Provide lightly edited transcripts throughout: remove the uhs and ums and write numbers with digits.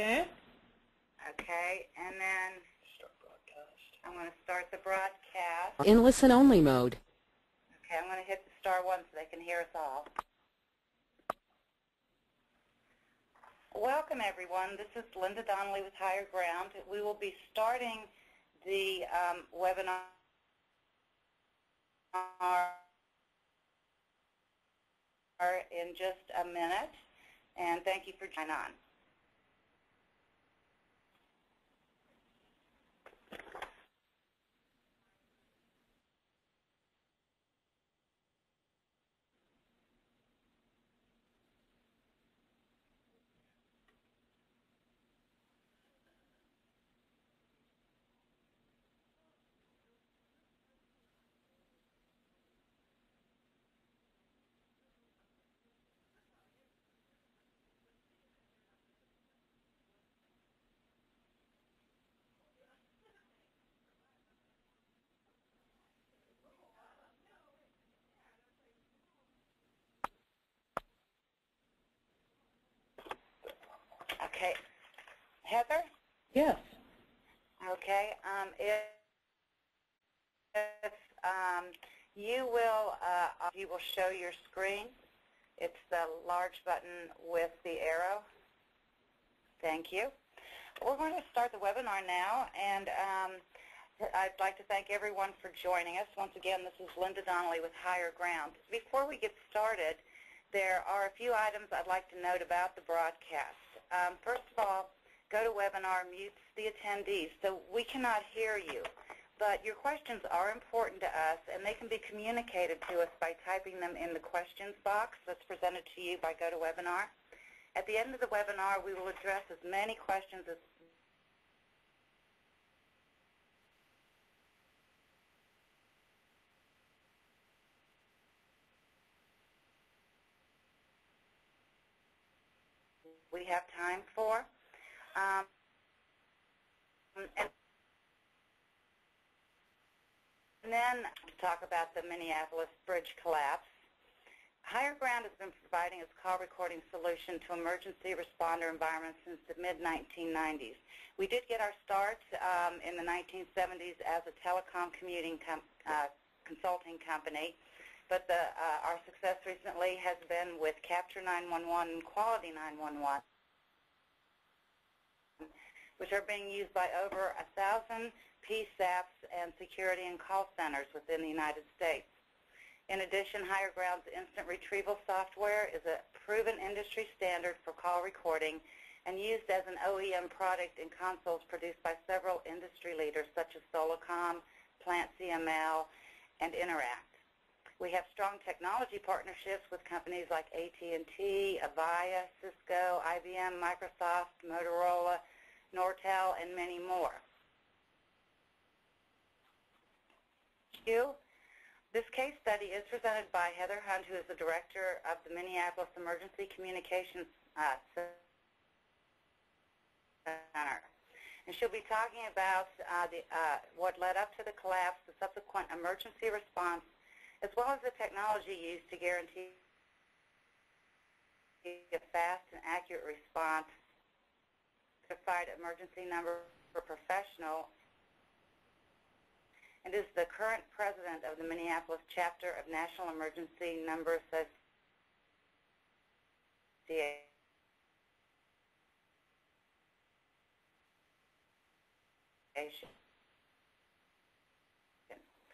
Okay. Okay, and then I'm going to start the broadcast. In listen-only mode. Okay, I'm going to hit the star one so they can hear us all. Welcome, everyone. This is Linda Donnelly with HigherGround. We will be starting the webinar in just a minute, and thank you for joining on. Okay, Heather? Yes. Okay, if you will show your screen. It's the large button with the arrow. Thank you. We're going to start the webinar now, and I'd like to thank everyone for joining us. Once again, this is Linda Donnelly with HigherGround. Before we get started, there are a few items I'd like to note about the broadcast. First of all, GoToWebinar mutes the attendees, so we cannot hear you. But your questions are important to us, and they can be communicated to us by typing them in the questions box that's presented to you by GoToWebinar. At the end of the webinar, we will address as many questions as we have time for. And then to talk about the Minneapolis bridge collapse. HigherGround has been providing its call recording solution to emergency responder environments since the mid-1990s. We did get our start in the 1970s as a telecom consulting company, but our success recently has been with Capture 911 and Quality 911, which are being used by over 1,000 PSAPs and security and call centers within the United States. In addition, HigherGround's instant retrieval software is a proven industry standard for call recording and used as an OEM product in consoles produced by several industry leaders such as Solacom, Plant CML, and Interact. We have strong technology partnerships with companies like AT&T, Avaya, Cisco, IBM, Microsoft, Motorola, Nortel, and many more. This case study is presented by Heather Hunt, who is the director of the Minneapolis Emergency Communications Center. And she'll be talking about what led up to the collapse, the subsequent emergency response, as well as the technology used to guarantee a fast and accurate response, certified emergency number for professional, and is the current president of the Minneapolis chapter of National Emergency Number Association.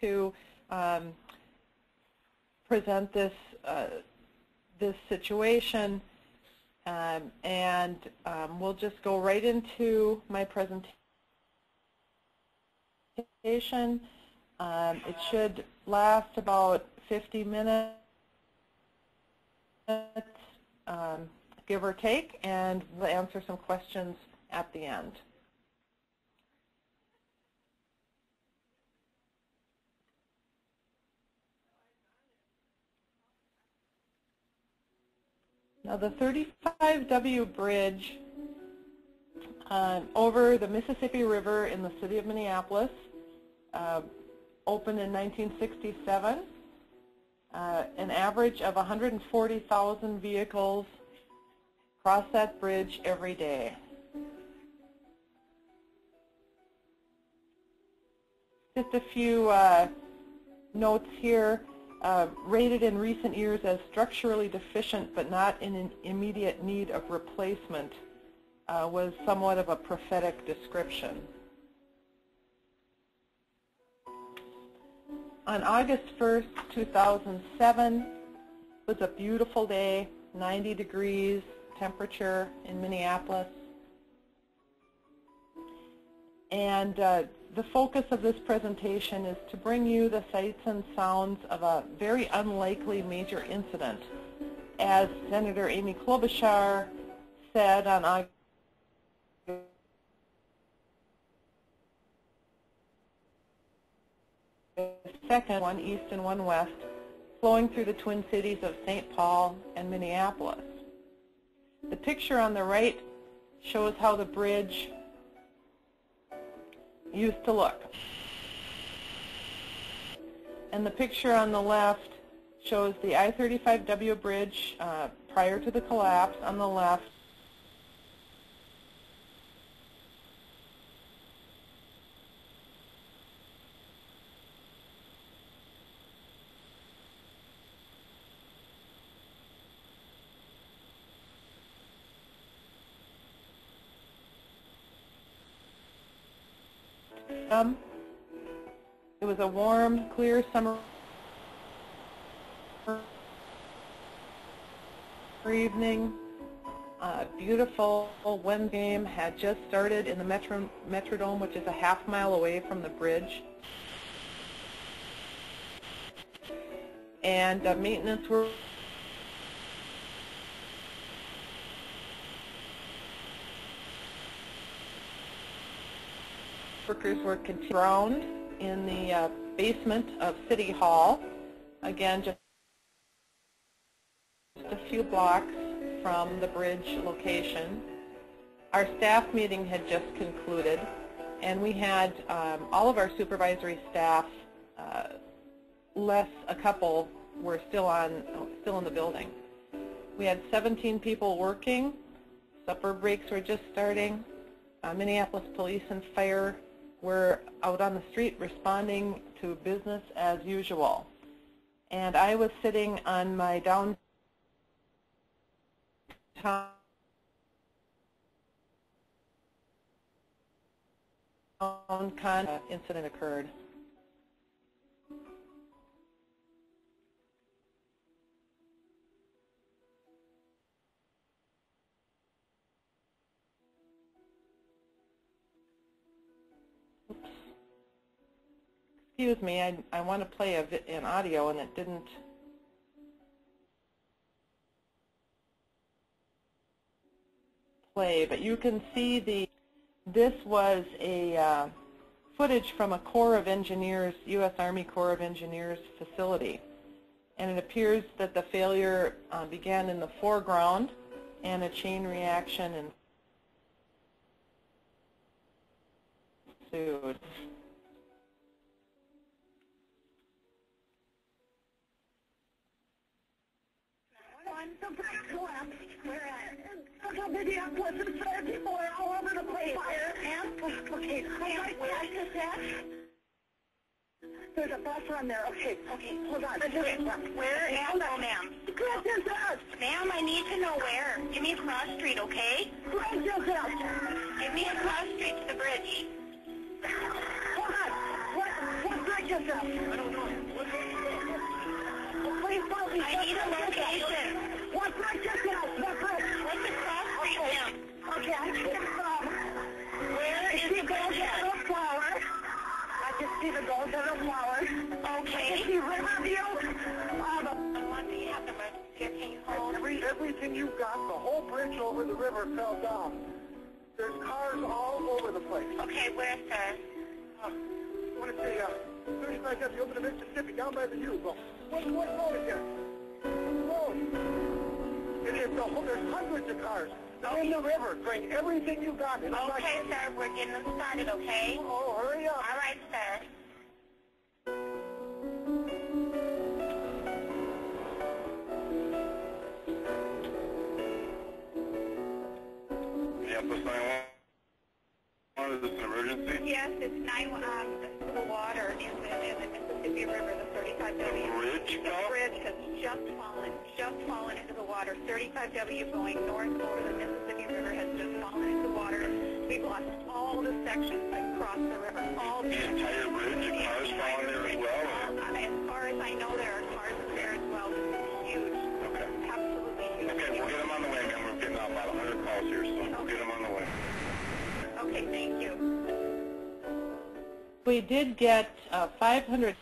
To present this situation, and we'll just go right into my presentation. It should last about 50 minutes, give or take, and we'll answer some questions at the end. Now, the I-35W Bridge over the Mississippi River in the city of Minneapolis opened in 1967. An average of 140,000 vehicles cross that bridge every day. Just a few notes here. Rated in recent years as structurally deficient but not in an immediate need of replacement was somewhat of a prophetic description. On August 1st, 2007, it was a beautiful day, 90 degrees temperature in Minneapolis. And the focus of this presentation is to bring you the sights and sounds of a very unlikely major incident. As Senator Amy Klobuchar said on August 2nd, one east and one west, flowing through the Twin Cities of St. Paul and Minneapolis. The picture on the right shows how the bridge used to look. And the picture on the left shows the I-35W Bridge prior to the collapse on the left. It was a warm, clear summer evening. Beautiful wind game had just started in the Metrodome, which is a half-mile away from the bridge. And maintenance workers were ground in the basement of City Hall, again just a few blocks from the bridge location. Our staff meeting had just concluded, and we had all of our supervisory staff, less a couple, were still in the building. We had 17 people working. Supper breaks were just starting. Minneapolis Police and Fire were out on the street responding to business as usual. And I was sitting on my downtown incident occurred. Excuse me, I want to play an audio and it didn't. Play, but you can see this was a footage from a Corps of Engineers, U.S. Army Corps of Engineers facility. And it appears that the failure began in the foreground and a chain reaction ensued. The bridge collapsed. Where at? Minneapolis and fire people are all over the place. Fire and okay. Where is that? There's a bus on there. Okay, hold on. Where am I, ma'am? Ma'am, I need to know where. Give me a cross street, okay? Give me a cross street to the bridge. Hold on. What bridge is that? I don't know. Please tell me. I need a location. What bridge is that? What bridge? What's the cross street, ma'am? Okay, I see it from. Where is the golden flower? I can see the golden flower. Okay. I can see Riverview. What do you have the here? Can you hold? Everything you got, the whole bridge over the river fell down. There's cars all over the place. Okay, where, sir? I want to say, 35W over the Mississippi, down by the U. What road is that? Road. It is the whole, there's hundreds of cars. They're in the river. Bring everything you got. Okay, sir, we're getting them started, okay? Oh, hurry up. All right, sir. Minneapolis 911, is this an emergency? Yes, it's the water in the Mississippi River, the 35W. The bridge has just fallen into the water. 35W going north over the Mississippi River has just fallen into the water. We've lost all the sections across the river. All the entire bridge, and cars falling there as well? As far as I know, there are cars there as well. This is huge. Okay. Absolutely huge. Okay, we'll get them on the way, man. We're getting about 100 calls here, so we'll get them on the way. Okay, thank you. We did get 500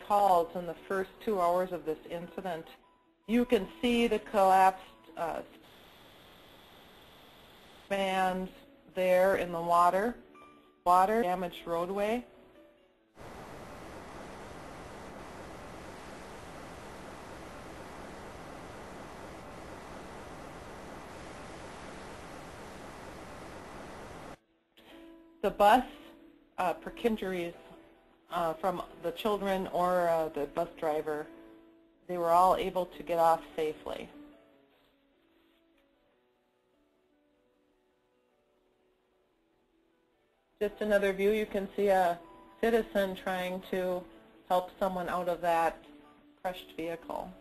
calls in the first 2 hours of this incident. You can see the collapsed spans there in the water, damaged roadway. The bus, for injuries from the children or the bus driver, they were all able to get off safely. Just another view, you can see a citizen trying to help someone out of that crushed vehicle.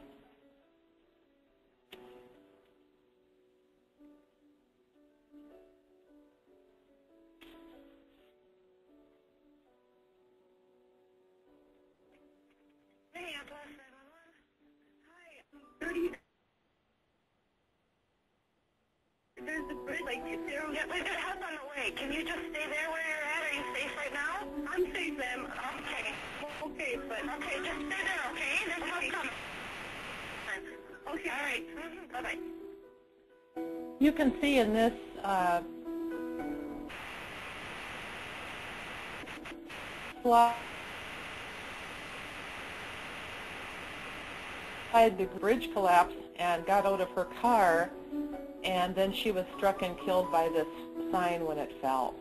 Minneapolis 911. Hi. There's the bridge, like, there. Yeah, we've got a house on the way. Can you just stay there where you're at? Are you safe right now? I'm safe, ma'am. Okay. Okay, but... Okay, just stay there, okay? There's a house coming. Okay. All right. Bye-bye. You can see in this slide the bridge collapsed and got out of her car, and then she was struck and killed by this sign when it fell.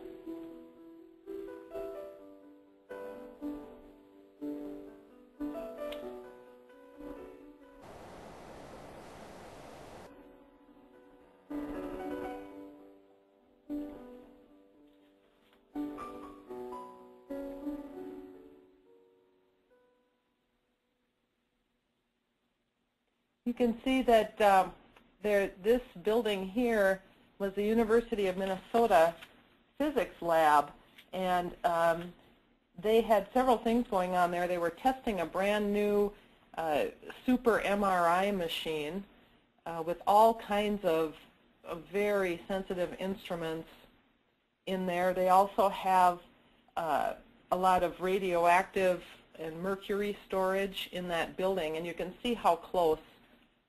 You can see that this building here was the University of Minnesota physics lab, and they had several things going on there. They were testing a brand new super MRI machine with all kinds of very sensitive instruments in there. They also have a lot of radioactive and mercury storage in that building, and you can see how close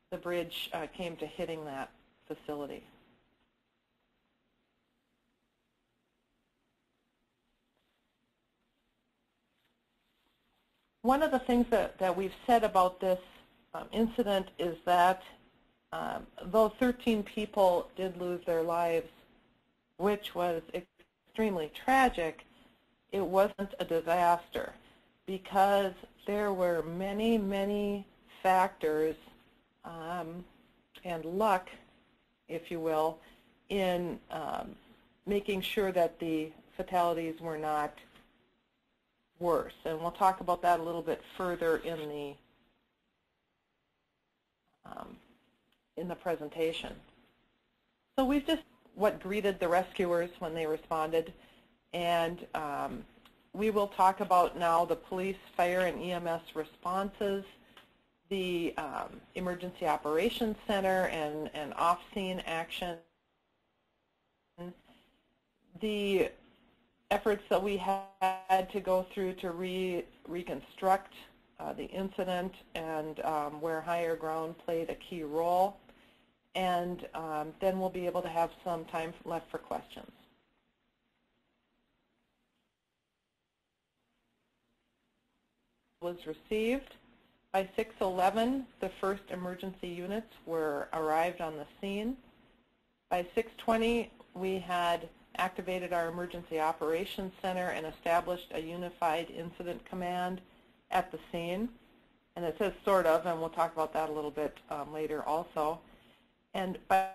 the bridge came to hitting that facility. One of the things that we've said about this incident is that though 13 people did lose their lives, which was extremely tragic, it wasn't a disaster because there were many, many factors and luck, if you will, in making sure that the fatalities were not worse. And we'll talk about that a little bit further in the presentation. So we've just what greeted the rescuers when they responded, and we will talk about now the police, fire, and EMS responses, the Emergency Operations Center and off-scene action, the efforts that we had to go through to reconstruct the incident and where HigherGround played a key role, and then we'll be able to have some time left for questions. Was received. By 6:11, the first emergency units arrived on the scene. By 6:20, we had activated our Emergency Operations Center and established a unified incident command at the scene. And it says sort of, and we'll talk about that a little bit later also. And by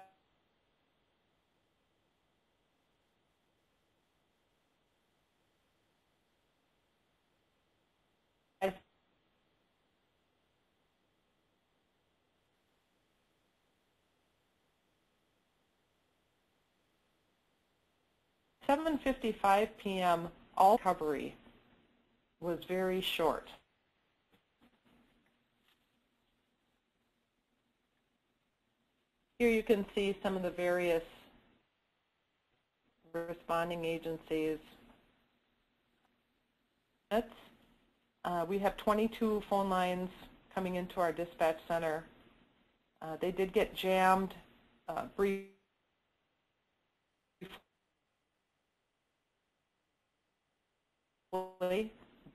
7:55 p.m., all recovery was very short. Here you can see some of the various responding agencies. We have 22 phone lines coming into our dispatch center. They did get jammed briefly,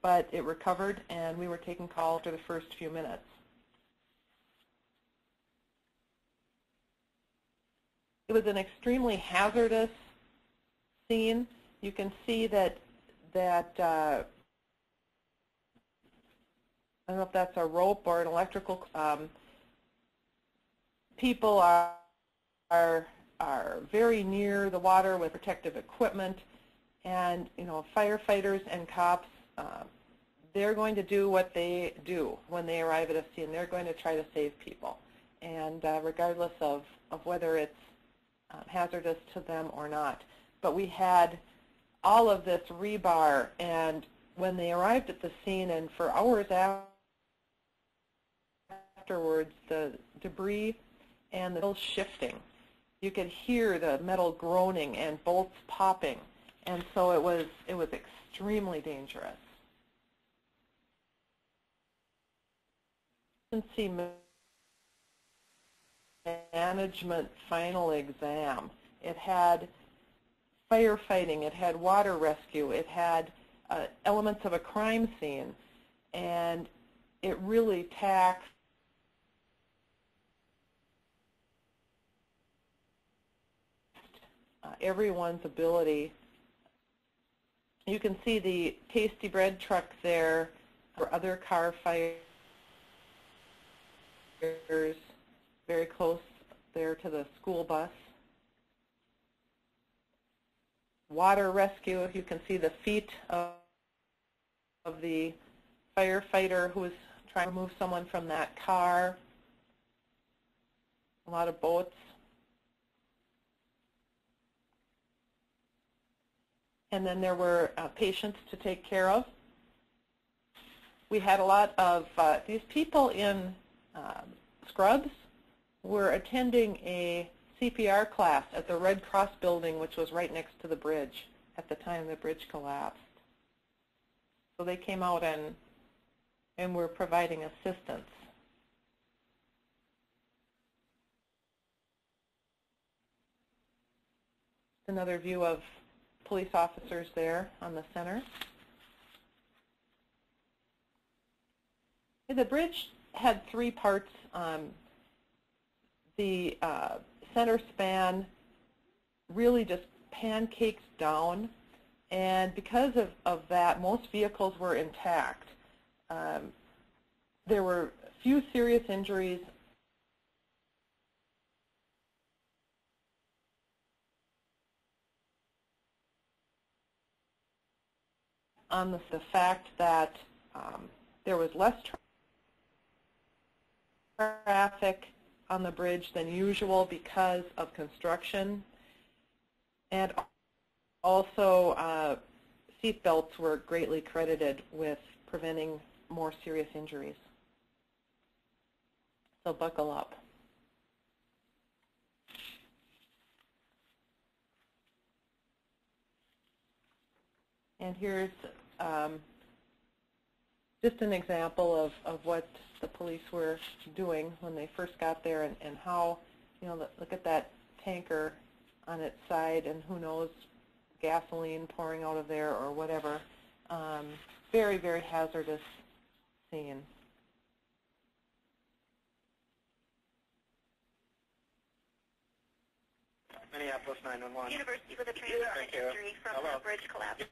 but it recovered, and we were taking calls for the first few minutes. It was an extremely hazardous scene. You can see that I don't know if that's a rope or an electrical. People are very near the water with protective equipment, and firefighters and cops, they're going to do what they do when they arrive at a scene. They're going to try to save people, and regardless of whether it's hazardous to them or not. But we had all of this rebar, and when they arrived at the scene and for hours afterwards, the debris and the metal shifting. You could hear the metal groaning and bolts popping, and so it was extremely dangerous. You can see management final exam. It had firefighting, it had water rescue, it had elements of a crime scene, and it really taxed everyone's ability. You can see the Tasty Bread truck there, or other car fires very close there to the school bus. Water rescue, you can see the feet of the firefighter who was trying to remove someone from that car. A lot of boats. And then there were patients to take care of. We had a lot of these people in scrubs were attending a CPR class at the Red Cross building, which was right next to the bridge at the time the bridge collapsed. So they came out and were providing assistance. Another view of police officers there on the center. The bridge had three parts. The center span really just pancaked down, and because of that, most vehicles were intact. There were few serious injuries. On the fact that there was less traffic on the bridge than usual because of construction, and also seat belts were greatly credited with preventing more serious injuries. So buckle up. And here's just an example of what the police were doing when they first got there, and how, look at that tanker on its side, and who knows, gasoline pouring out of there or whatever. Very, very hazardous scene. Minneapolis 911. University with a transfer history from the bridge collapse.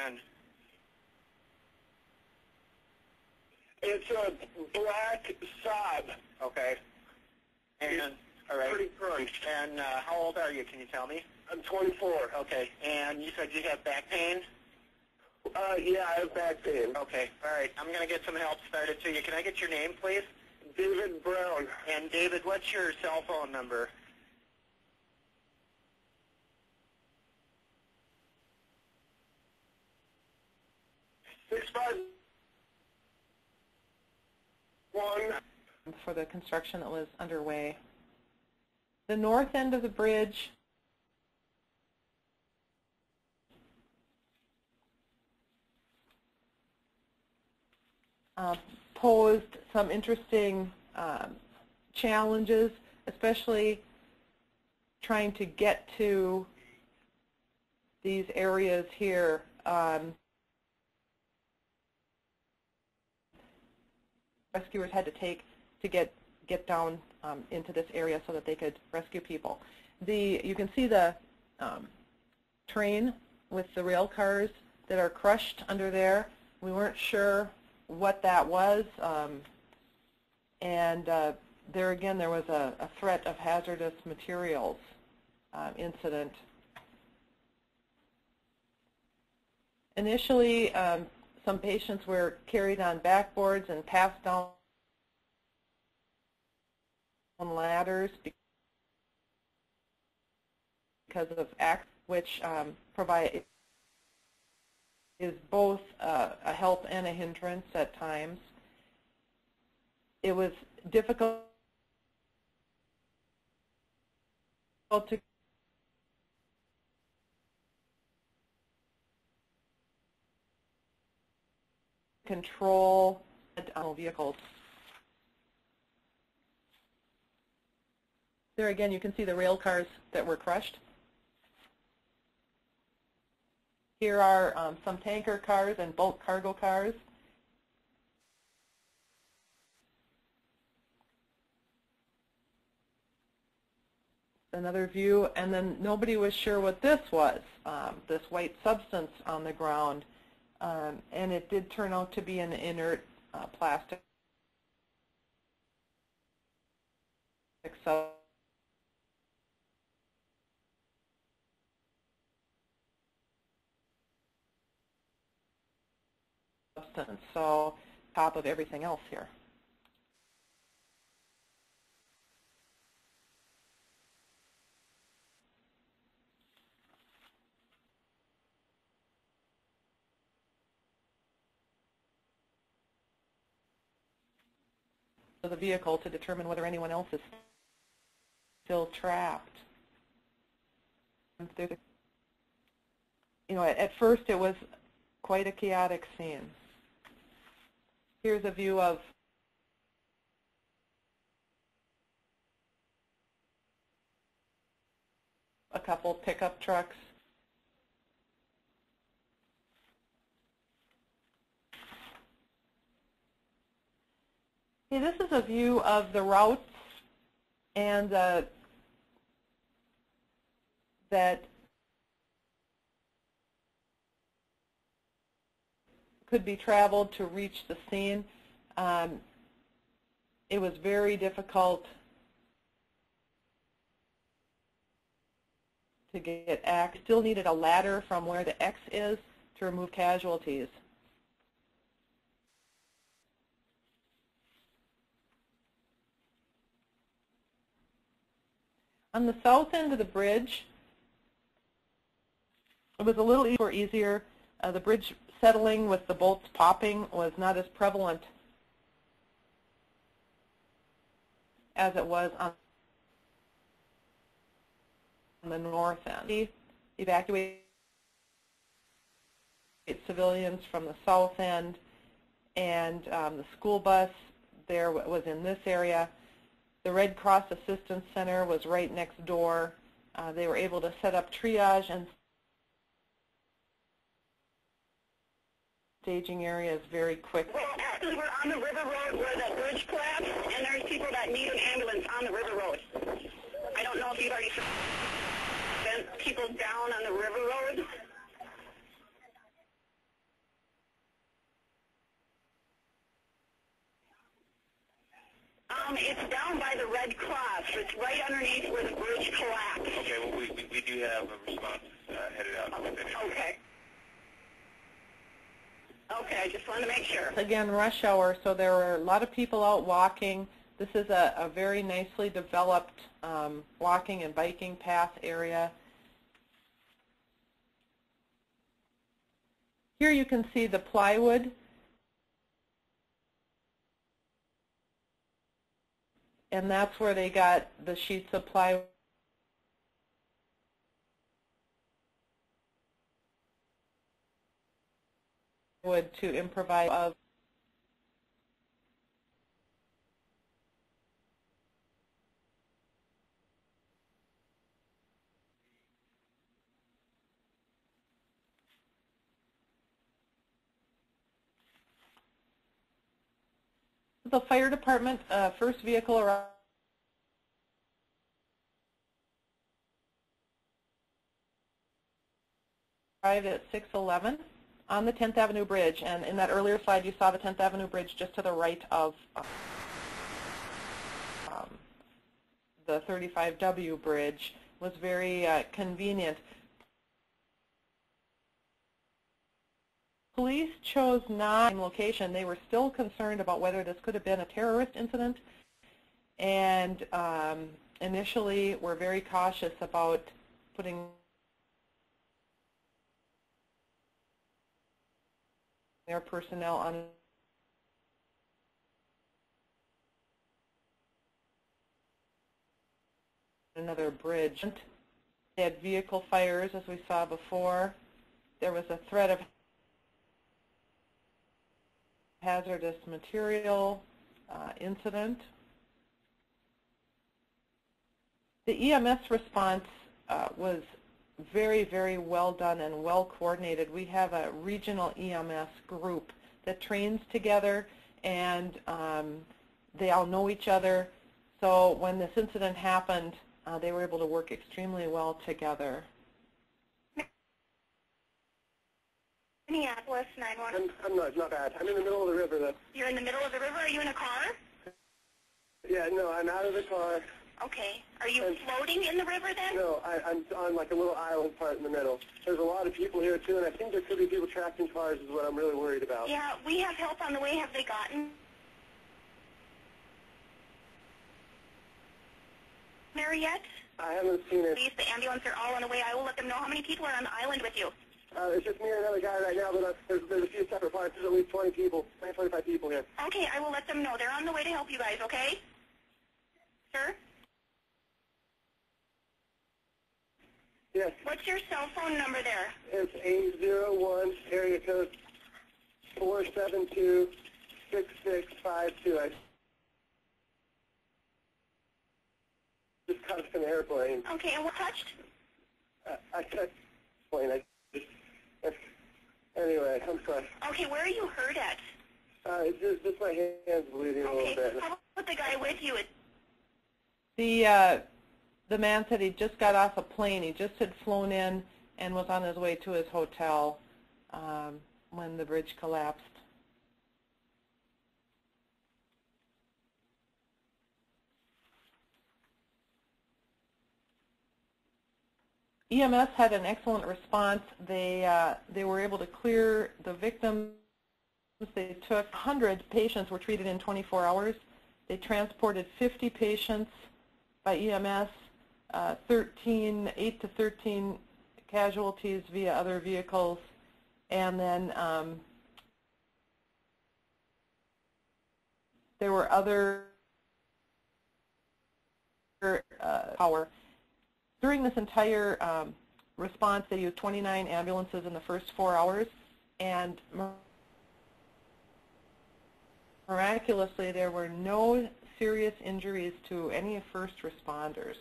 And It's a black sod. Okay. And, all right. Pretty current. And how old are you? Can you tell me? I'm 24. Okay. And you said you have back pain? Yeah, I have back pain. Okay. All right. I'm going to get some help started to you. Can I get your name, please? David Brown. And, David, what's your cell phone number? 651. For the construction that was underway. The north end of the bridge posed some interesting challenges, especially trying to get to these areas here. Rescuers had to take to get down into this area so that they could rescue people. You can see the train with the rail cars that are crushed under there. We weren't sure what that was, and there again there was a threat of hazardous materials incident. Initially, some patients were carried on backboards and passed down ladders because of acts, which is both a help and a hindrance at times. It was difficult to control vehicles. There again, you can see the rail cars that were crushed. Here are some tanker cars and bulk cargo cars. Another view, and then nobody was sure what this was, this white substance on the ground. And it did turn out to be an inert plastic substance. So, top of everything else here. The vehicle to determine whether anyone else is still trapped. You know, at first it was quite a chaotic scene. Here's a view of a couple pickup trucks. Okay, this is a view of the routes and that could be traveled to reach the scene. It was very difficult to get access. Still needed a ladder from where the X is to remove casualties. On the south end of the bridge, it was a little easier. The bridge settling with the bolts popping was not as prevalent as it was on the north end. Evacuate civilians from the south end, and the school bus there was in this area. The Red Cross Assistance Center was right next door. They were able to set up triage and staging areas very quick. Well, actually, we're on the river road where the bridge collapsed, and there's people that need an ambulance on the river road. I don't know if you've already sent people down on the river road. It's down by the Red Cross. It's right underneath where the bridge collapsed. Okay, well, we do have a response headed out within it. Okay. Okay, I just wanted to make sure. Again, rush hour, so there were a lot of people out walking. This is a very nicely developed walking and biking path area. Here you can see the plywood. And that's where they got the sheets of plywood to improvise of. The fire department first vehicle arrived at 6:11 on the 10th Avenue Bridge, and in that earlier slide you saw the 10th Avenue Bridge just to the right of the 35W Bridge. Was very convenient. Police chose not in location. They were still concerned about whether this could have been a terrorist incident, and initially were very cautious about putting their personnel on another bridge. They had vehicle fires, as we saw before. There was a threat of hazardous material incident. The EMS response was very, very well done and well coordinated. We have a regional EMS group that trains together, and they all know each other. So when this incident happened, they were able to work extremely well together. Minneapolis 911. I'm not bad. I'm in the middle of the river, though. You're in the middle of the river? Are you in a car? Yeah, no, I'm out of the car. Okay. Are you floating in the river then? No, I'm on like a little island part in the middle. There's a lot of people here, too, and I think there could be people trapped in cars is what I'm really worried about. Yeah, we have help on the way. Have they gotten there yet? I haven't seen it. Please, the ambulance are all on the way. I will let them know. How many people are on the island with you? It's just me and another guy right now, but there's a few separate parts. There's at least 20 people, 25 people here. Okay, I will let them know. They're on the way to help you guys, okay? Sir? Yes. What's your cell phone number there? It's 801, area code 472-6652. I just got off an airplane. Okay, and what touched? I touched the plane. Anyway, I'm sorry. Okay, where are you hurt at? It's just my hands bleeding a little bit. How about the guy with you? The man said he just got off a plane. He just had flown in and was on his way to his hotel when the bridge collapsed. EMS had an excellent response. They were able to clear the victims. They took 100 patients were treated in 24 hours. They transported 50 patients by EMS, 8 to 13 casualties via other vehicles, and then there were other power. During this entire response, they used 29 ambulances in the first 4 hours, and miraculously, there were no serious injuries to any first responders.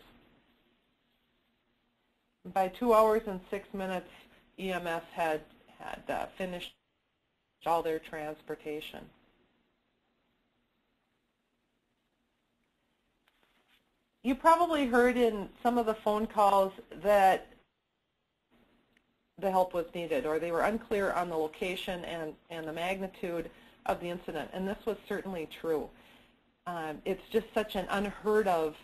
By 2 hours and 6 minutes, EMS had finished all their transportation. You probably heard in some of the phone calls that the help was needed, or they were unclear on the location and the magnitude of the incident, and this was certainly true. It's just such an unheard of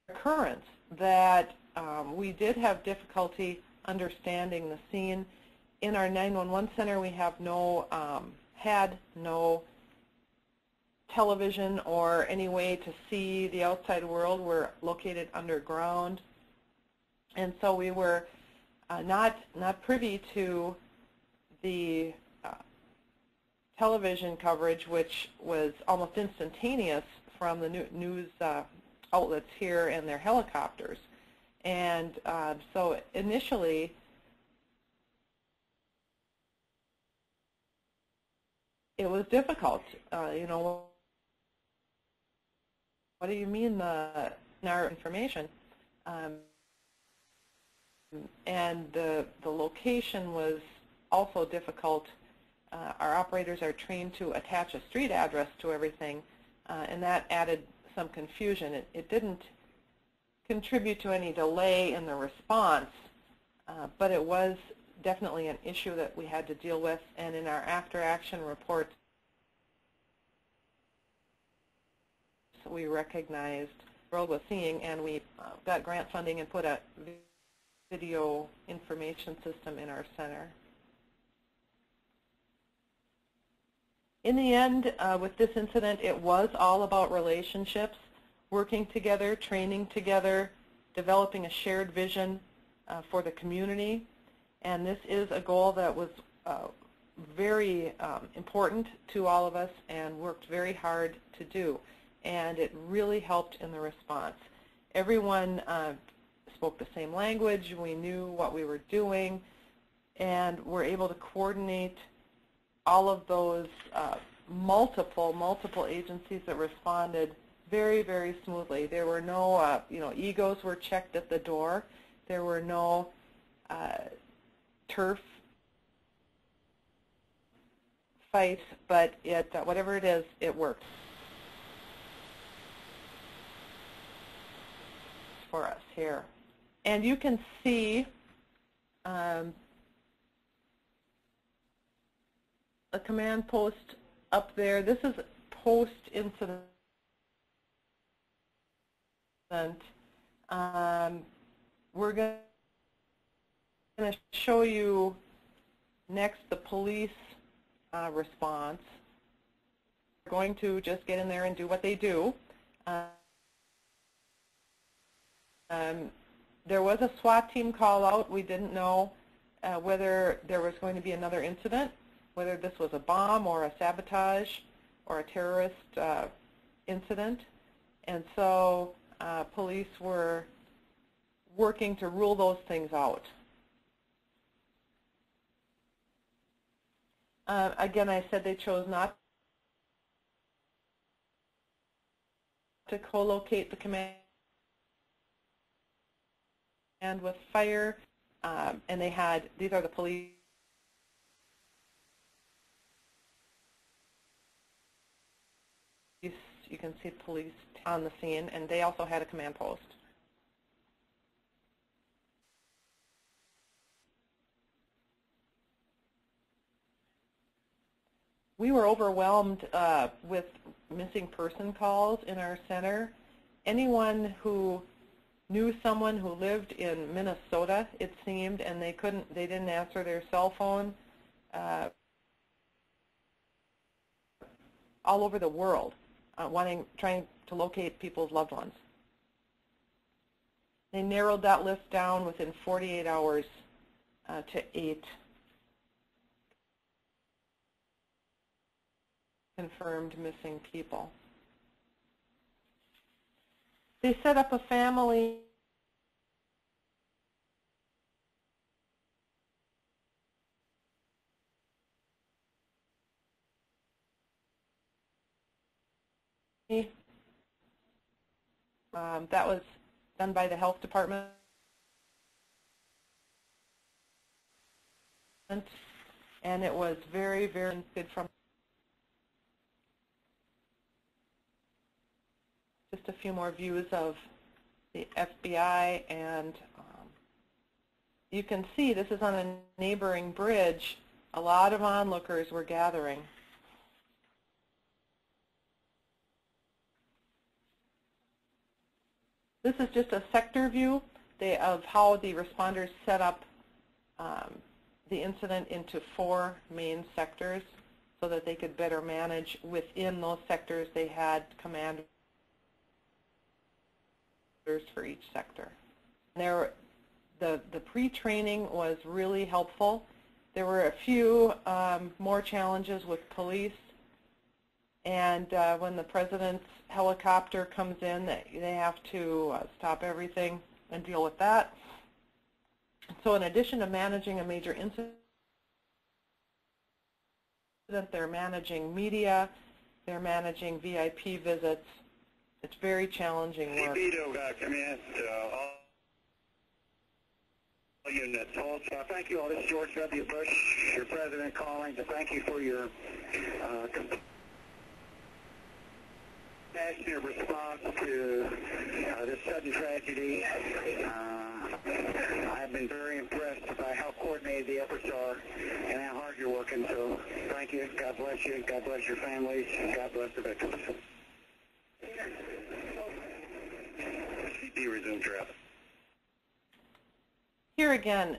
occurrence that we did have difficulty understanding the scene. In our 911 center, we have had no television or any way to see the outside world. We're located underground, and so we were not privy to the television coverage, which was almost instantaneous from the news outlets here and their helicopters. And so initially, it was difficult. You know, what do you mean our information? And the location was also difficult. Our operators are trained to attach a street address to everything, and that added some confusion. It didn't contribute to any delay in the response, but it was definitely an issue that we had to deal with. And in our after-action reports, we recognized the world was seeing, and we got grant funding and put a video information system in our center. In the end, with this incident, it was all about relationships, working together, training together, developing a shared vision for the community. And this is a goal that was very important to all of us and worked very hard to do. And it really helped in the response. Everyone spoke the same language. We knew what we were doing, and were able to coordinate all of those multiple agencies that responded very, very smoothly. There were no, egos were checked at the door. There were no turf fights, but whatever it is, it worked for us here. And you can see a command post up there. This is post-incident. We're going to show you next the police response. We're going to just get in there and do what they do. There was a SWAT team call out. We didn't know whether there was going to be another incident, whether this was a bomb or a sabotage or a terrorist incident. And so police were working to rule those things out. Again, I said they chose not to co-locate the command with fire, and they had, these are the police. You can see police on the scene, and they also had a command post. We were overwhelmed with missing person calls in our center. Anyone who knew someone who lived in Minnesota, it seemed, and they didn't answer their cell phone, all over the world, trying to locate people's loved ones. They narrowed that list down within 48 hours to 8 confirmed missing people. They set up a family that was done by the health department, and it was very, very good from. Just a few more views of the FBI, and you can see this is on a neighboring bridge. A lot of onlookers were gathering. This is just a sector view of how the responders set up the incident into 4 main sectors so that they could better manage within those sectors. They had commanders for each sector. The pre-training was really helpful. There were a few more challenges with police, and when the president's helicopter comes in, they have to stop everything and deal with that. So in addition to managing a major incident, they're managing media, they're managing VIP visits. It's very challenging work. Command, all units. Thank you all. This is George W. Bush, your president, calling to thank you for your compassionate response to this sudden tragedy. I've been very impressed by how coordinated the efforts are and how hard you're working. So thank you. God bless you. God bless your families. God bless the victims. CP resume traffic. Here again,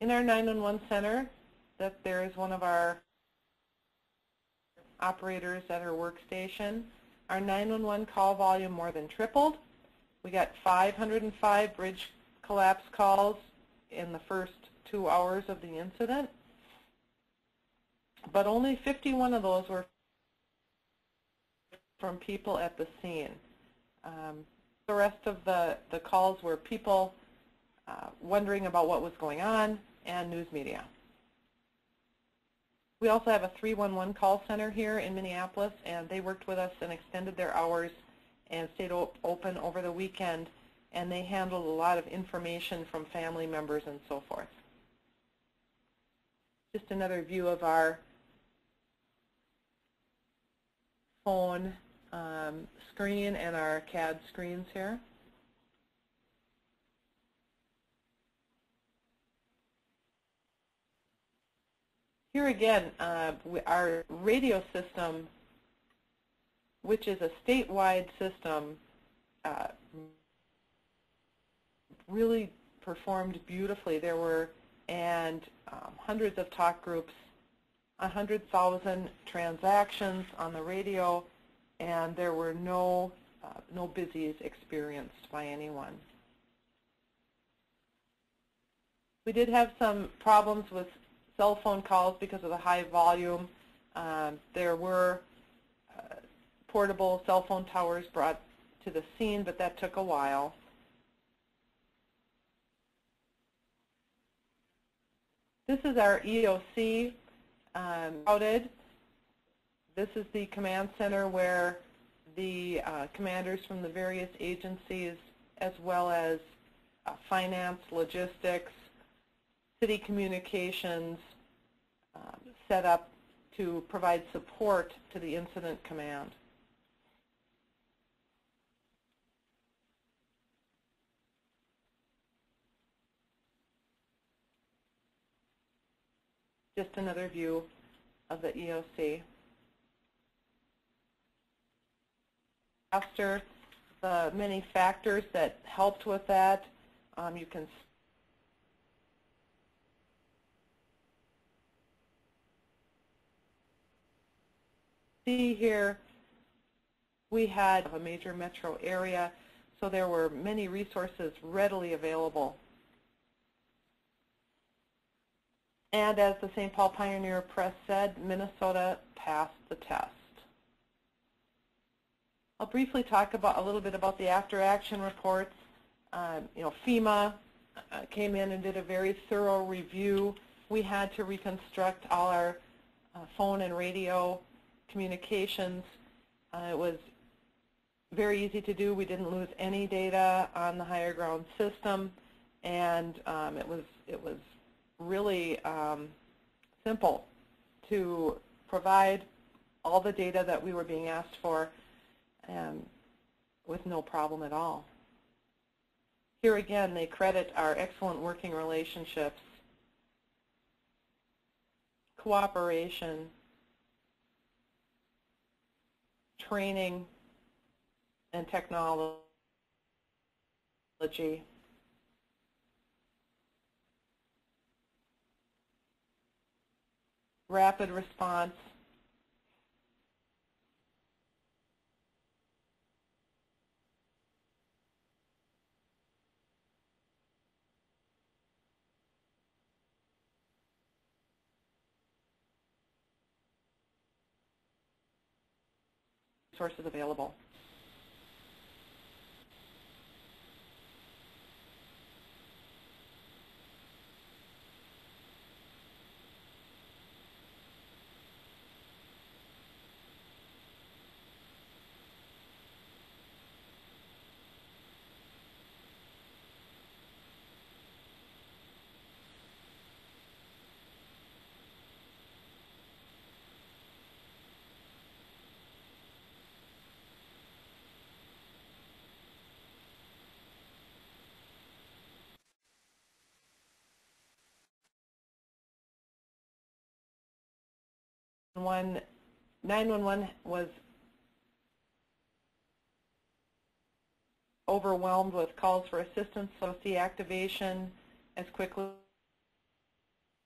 in our 911 center, that there is one of our operators at her workstation. Our 911 call volume more than tripled. We got 505 bridge collapse calls in the first 2 hours of the incident, but only 51 of those were from people at the scene. The rest of the calls were people wondering about what was going on and news media. We also have a 311 call center here in Minneapolis, and they worked with us and extended their hours and stayed open over the weekend, and they handled a lot of information from family members and so forth. Just another view of our phone screen and our CAD screens here. Here again, our radio system, which is a statewide system, really performed beautifully. There were hundreds of talk groups, 100,000 transactions on the radio, and there were no busies experienced by anyone. We did have some problems with cell phone calls because of the high volume. There were portable cell phone towers brought to the scene, but that took a while. This is our EOC routed. This is the command center where the commanders from the various agencies, as well as finance, logistics, city communications, set up to provide support to the incident command. Just another view of the EOC. After the many factors that helped with that, you can see here we had a major metro area, so there were many resources readily available. And as the St. Paul Pioneer Press said, Minnesota passed the test. I'll briefly talk about a little bit about the after-action reports. FEMA came in and did a very thorough review we had to reconstruct all our phone and radio communications. It was very easy to do. We didn't lose any data on the HigherGround system, and it was really simple to provide all the data that we were being asked for, with no problem at all. Here again, they credit our excellent working relationships, cooperation, training, and technology. Rapid response. Sources available. When 911 was overwhelmed with calls for assistance, so the activation as quickly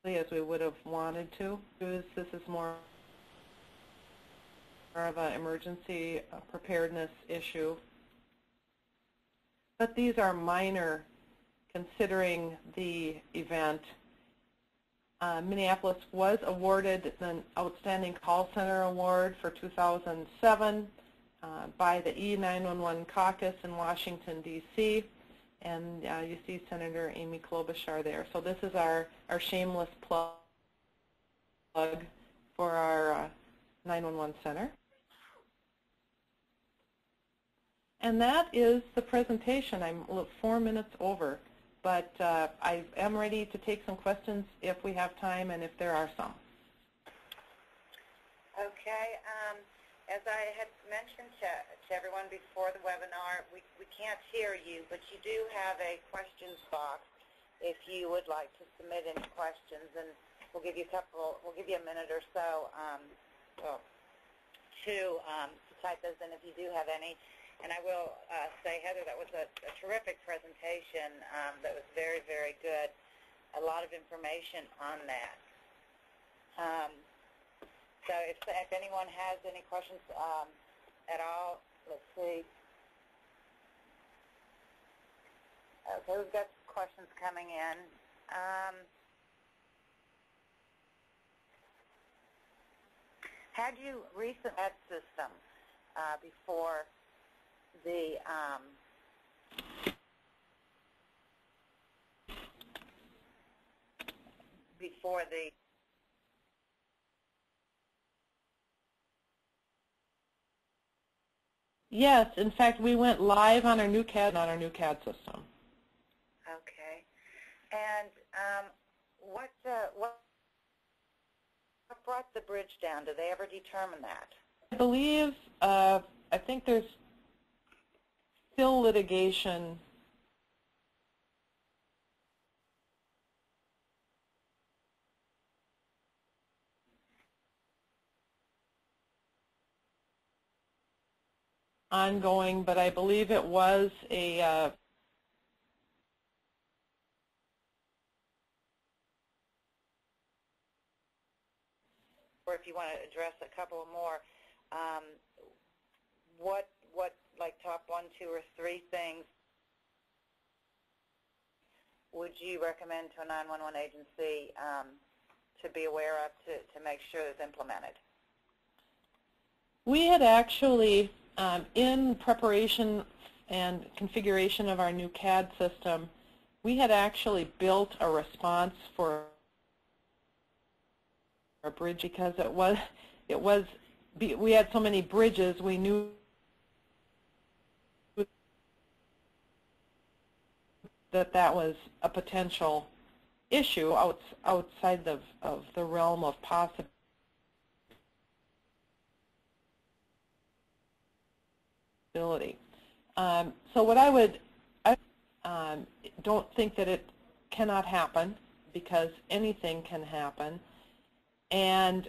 as we would have wanted to. This is more of an emergency preparedness issue. But these are minor considering the event. Minneapolis was awarded an Outstanding Call Center Award for 2007 by the E911 Caucus in Washington, D.C., and you see Senator Amy Klobuchar there. So this is our shameless plug for our 911 center. And that is the presentation. I'm 4 minutes over. But I am ready to take some questions if we have time and if there are some. Okay. As I had mentioned to everyone before the webinar, we can't hear you, but you do have a questions box if you would like to submit any questions, and we'll give you a minute or so to type those in if you do have any. And I will say, Heather, that was a terrific presentation that was very, very good. A lot of information on that. So if anyone has any questions at all, let's see. Okay, we've got questions coming in. Had you recent ed system before the Yes, in fact, we went live on our new CAD system. Okay, and what brought the bridge down? Did they ever determine that? I believe I think there's still litigation ongoing, but I believe it was a or if you want to address a couple more, what like top 1, 2, or 3 things would you recommend to a 911 agency to be aware of to make sure it's implemented? We had actually, in preparation and configuration of our new CAD system, we had actually built a response for a bridge because we had so many bridges, we knew that was a potential issue outside of the realm of possibility. So what I don't think that it cannot happen, because anything can happen. And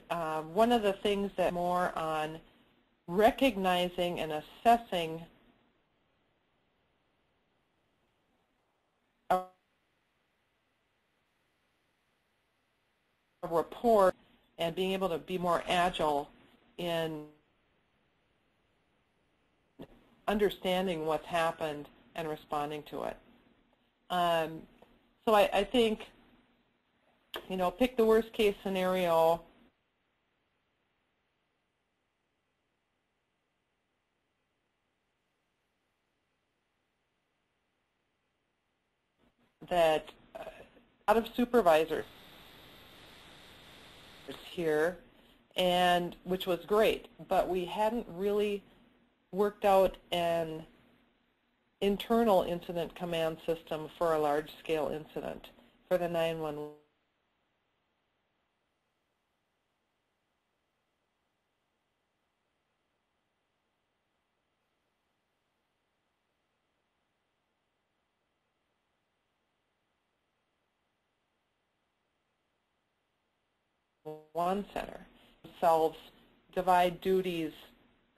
one of the things that more on recognizing and assessing a report and being able to be more agile in understanding what's happened and responding to it. So I think, you know, pick the worst case scenario. That out of supervisors here, and which was great, but we hadn't really worked out an internal incident command system for a large-scale incident for the 911. One center, themselves divide duties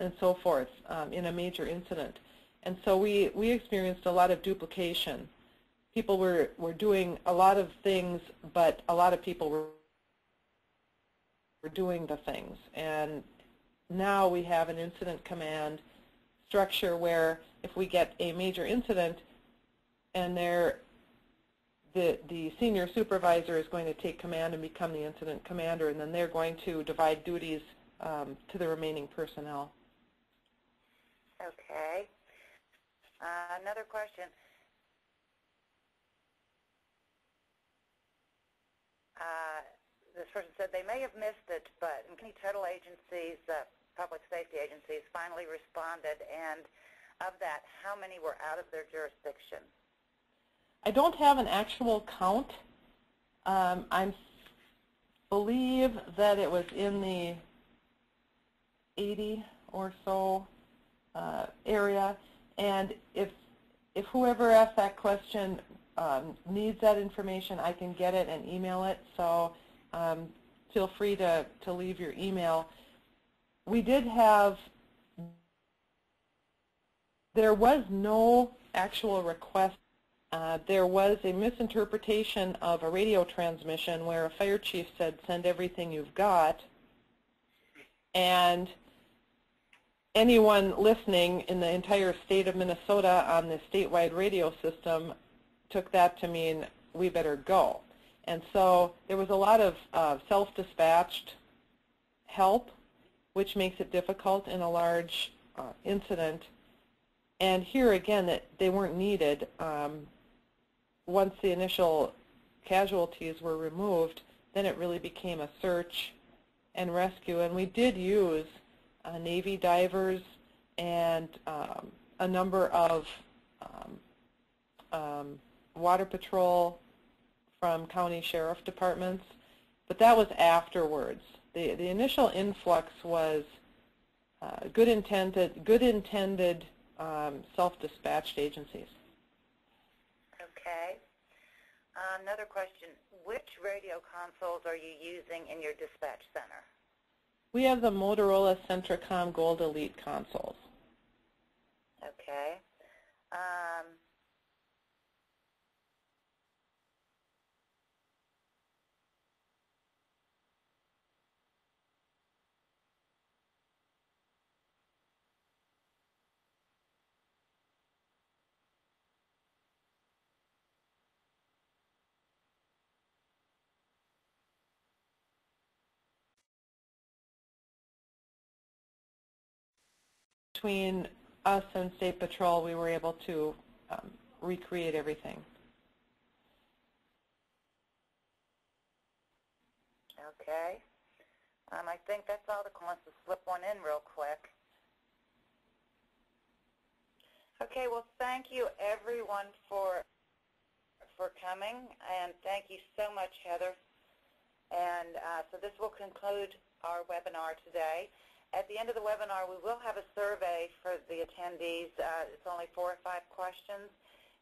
and so forth in a major incident. And so we experienced a lot of duplication. People were doing a lot of things, but a lot of people were doing the things. And now we have an incident command structure where if we get a major incident and the senior supervisor is going to take command and become the incident commander, and then they're going to divide duties to the remaining personnel. Okay. Another question. This person said they may have missed it, but many total agencies, public safety agencies, finally responded, and of that, how many were out of their jurisdiction? I don't have an actual count. I believe that it was in the 80 or so area, and if whoever asked that question needs that information, I can get it and email it, so feel free to leave your email. We did have, there was no actual request. There was a misinterpretation of a radio transmission where a fire chief said, send everything you've got, and anyone listening in the entire state of Minnesota on the statewide radio system took that to mean we better go. And so there was a lot of self-dispatched help, which makes it difficult in a large incident. And here again, that they weren't needed. Once the initial casualties were removed, then it really became a search and rescue. And we did use Navy divers and a number of Water Patrol from county sheriff departments, but that was afterwards. The initial influx was good intended self-dispatched agencies. Okay. Another question. Which radio consoles are you using in your dispatch center? We have the Motorola Centricom Gold Elite consoles. Okay. Between us and State Patrol, we were able to recreate everything. Okay. I think that's all. The wants to slip one in real quick. Okay, well, thank you everyone for coming, and thank you so much, Heather. And so this will conclude our webinar today. At the end of the webinar, we will have a survey for the attendees. It's only 4 or 5 questions.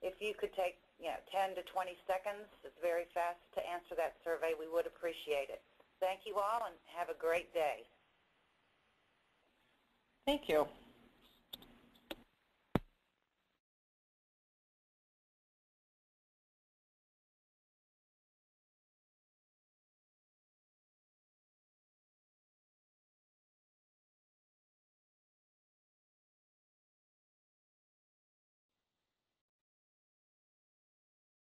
If you could take 10 to 20 seconds, it's very fast to answer that survey, we would appreciate it. Thank you all, and have a great day. Thank you.